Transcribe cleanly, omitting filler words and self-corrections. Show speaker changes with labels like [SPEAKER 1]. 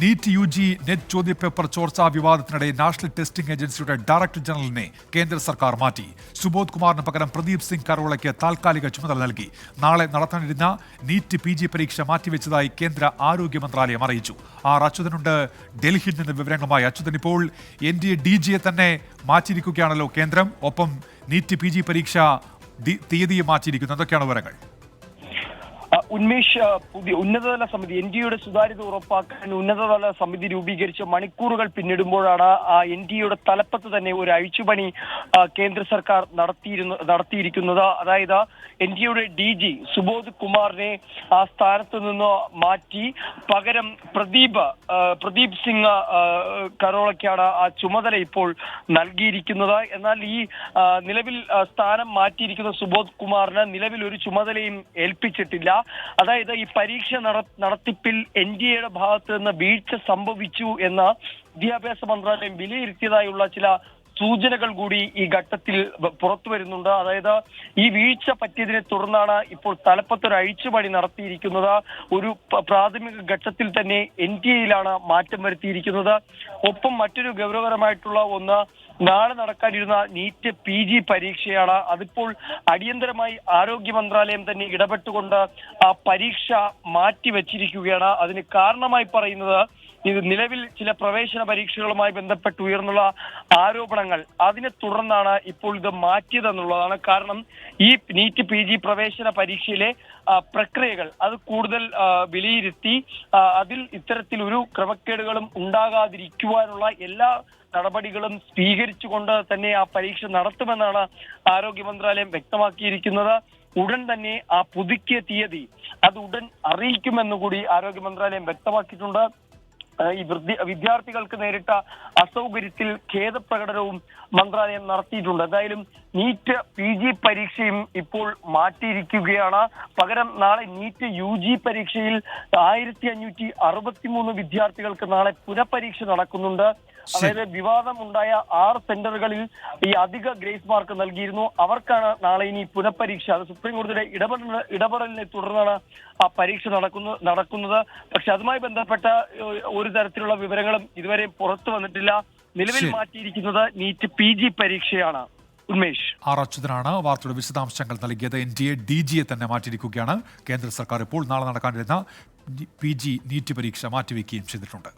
[SPEAKER 1] NEET UG net ചോദ്യപേപ്പർ ചോർച്ചാ വിവാദത്തിനിടെ national testing ഏജൻസിയുടെ director ജനറലിനെ കേന്ദ്ര സർക്കാർ മാറ്റി. സുബോധ് കുമാറിന് പകരം പ്രദീപ് സിംഗ് കരോളയ്ക്ക് താൽക്കാലിക ചുമതല നൽകി. നാളെ നടത്താനിരുന്ന നീറ്റ് PG പരീക്ഷ മാറ്റിവെച്ചതായി കേന്ദ്ര ആരോഗ്യ മന്ത്രാലയം അറിയിച്ചു. അച്യുതനുണ്ട് ഡൽഹിയിൽ നിന്ന് വിവരങ്ങളുമായി. അച്യുതൻ, ഇപ്പോൾ NDA DGയെ തന്നെ മാറ്റിയിരിക്കുകയാണല്ലോ കേന്ദ്രം. ഒപ്പം നീറ്റ് PG പരീക്ഷ തീയതിയെ മാറ്റിയിരിക്കുന്നു. എന്തൊക്കെയാണ് വിവരങ്ങൾ?
[SPEAKER 2] ഉന്മേഷ്, പുതിയ ഉന്നതതല സമിതി NDAയുടെ സുതാര്യത ഉറപ്പാക്കാൻ ഉന്നതതല സമിതി രൂപീകരിച്ച് മണിക്കൂറുകൾ പിന്നിടുമ്പോഴാണ് NDAയുടെ തലപ്പത്ത് തന്നെ ഒരു അഴിച്ചുപണി കേന്ദ്ര സർക്കാർ നടത്തിയിരിക്കുന്നത്. അതായത് NDAയുടെ DG സുബോധ് കുമാറിനെ ആ സ്ഥാനത്ത് നിന്ന് മാറ്റി പകരം പ്രദീപ് സിംഗ് കരോളയ്ക്കാണ് ആ ചുമതല ഇപ്പോൾ നൽകിയിരിക്കുന്നത്. എന്നാൽ ഈ നിലവിൽ സ്ഥാനം മാറ്റിയിരിക്കുന്ന സുബോധ് കുമാറിന് നിലവിൽ ഒരു ചുമതലയും ഏൽപ്പിച്ചിട്ടില്ല. അതായത് ഈ പരീക്ഷ നടത്തിപ്പിൽ NDAയുടെ ഭാഗത്ത് നിന്ന് വീഴ്ച സംഭവിച്ചു എന്ന് വിദ്യാഭ്യാസ മന്ത്രാലയം വിലയിരുത്തിയതായുള്ള ചില സൂചനകൾ കൂടി ഈ ഘട്ടത്തിൽ പുറത്തു വരുന്നുണ്ട്. അതായത് ഈ വീഴ്ച പറ്റിയതിനെ തുടർന്നാണ് ഇപ്പോൾ തലപ്പത്തൊരു അഴിച്ചുപണി നടത്തിയിരിക്കുന്നത്. ഒരു പ്രാഥമിക ഘട്ടത്തിൽ തന്നെ NDAയിലാണ് മാറ്റം വരുത്തിയിരിക്കുന്നത്. ഒപ്പം മറ്റൊരു ഗൗരവകരമായിട്ടുള്ള ഒന്ന്, നാളെ നടക്കാനിരുന്ന നീറ്റ് PG പരീക്ഷയാണ്. അതിപ്പോൾ അടിയന്തരമായി ആരോഗ്യ മന്ത്രാലയം തന്നെ ഇടപെട്ടുകൊണ്ട് ആ പരീക്ഷ മാറ്റിവെച്ചിരിക്കുകയാണ്. അതിന് കാരണമായി പറയുന്നത് ഇത് നിലവിൽ ചില പ്രവേശന പരീക്ഷകളുമായി ബന്ധപ്പെട്ട് ഉയർന്നുള്ള ആരോപണങ്ങൾ, അതിനെ തുടർന്നാണ് ഇപ്പോൾ ഇത് മാറ്റിയതെന്നുള്ളതാണ്. കാരണം ഈ നീറ്റ് PG പ്രവേശന പരീക്ഷയിലെ പ്രക്രിയകൾ അത് കൂടുതൽ വിലയിരുത്തി അതിൽ ഇത്തരത്തിൽ ഒരു ക്രമക്കേടുകളും ഉണ്ടാകാതിരിക്കുവാനുള്ള എല്ലാ നടപടികളും സ്വീകരിച്ചുകൊണ്ട് തന്നെ ആ പരീക്ഷ നടത്തുമെന്നാണ് ആരോഗ്യ മന്ത്രാലയം വ്യക്തമാക്കിയിരിക്കുന്നത്. ഉടൻ തന്നെ ആ പുതുക്കിയ തീയതി അത് ഉടൻ അറിയിക്കുമെന്നുകൂടി ആരോഗ്യ മന്ത്രാലയം വ്യക്തമാക്കിയിട്ടുണ്ട്. ഈ വിദ്യാർത്ഥികൾക്ക് നേരിട്ട അസൗകര്യത്തിൽ ഖേദപ്രകടനവും മന്ത്രാലയം നടത്തിയിട്ടുണ്ട്. എന്തായാലും നീറ്റ് PG പരീക്ഷയും ഇപ്പോൾ മാറ്റിയിരിക്കുകയാണ്. പകരം നാളെ നീറ്റ് UG പരീക്ഷയിൽ 1563 വിദ്യാർത്ഥികൾക്ക് നാളെ പുനഃപരീക്ഷ നടക്കുന്നുണ്ട്. അതായത് വിവാദം ഉണ്ടായ 6 സെന്ററുകളിൽ ഈ അധിക ഗ്രേസ് മാർക്ക് നൽകിയിരുന്നു. അവർക്കാണ് നാളെ ഇനി പുനഃപരീക്ഷ. അത് സുപ്രീം കോടതിയുടെ ഇടപെടലിനെ തുടർന്നാണ് ആ പരീക്ഷ നടക്കുന്നത്. പക്ഷെ അതുമായി ബന്ധപ്പെട്ട ഒരു തരത്തിലുള്ള വിവരങ്ങളും ഇതുവരെ പുറത്തു വന്നിട്ടില്ല. നിലവിൽ മാറ്റിയിരിക്കുന്നത് നീറ്റ് PG പരീക്ഷയാണ്. ഉന്മേഷ്,
[SPEAKER 1] അച്യുതനാണ് വാർത്തയുടെ വിശദാംശങ്ങൾ നൽകിയത്. NDA DGയെ തന്നെ മാറ്റിയിരിക്കുകയാണ് കേന്ദ്ര സർക്കാർ. ഇപ്പോൾ നാളെ നടക്കാനിരുന്ന PG നീറ്റ് പരീക്ഷ മാറ്റിവെക്കുകയും ചെയ്തിട്ടുണ്ട്.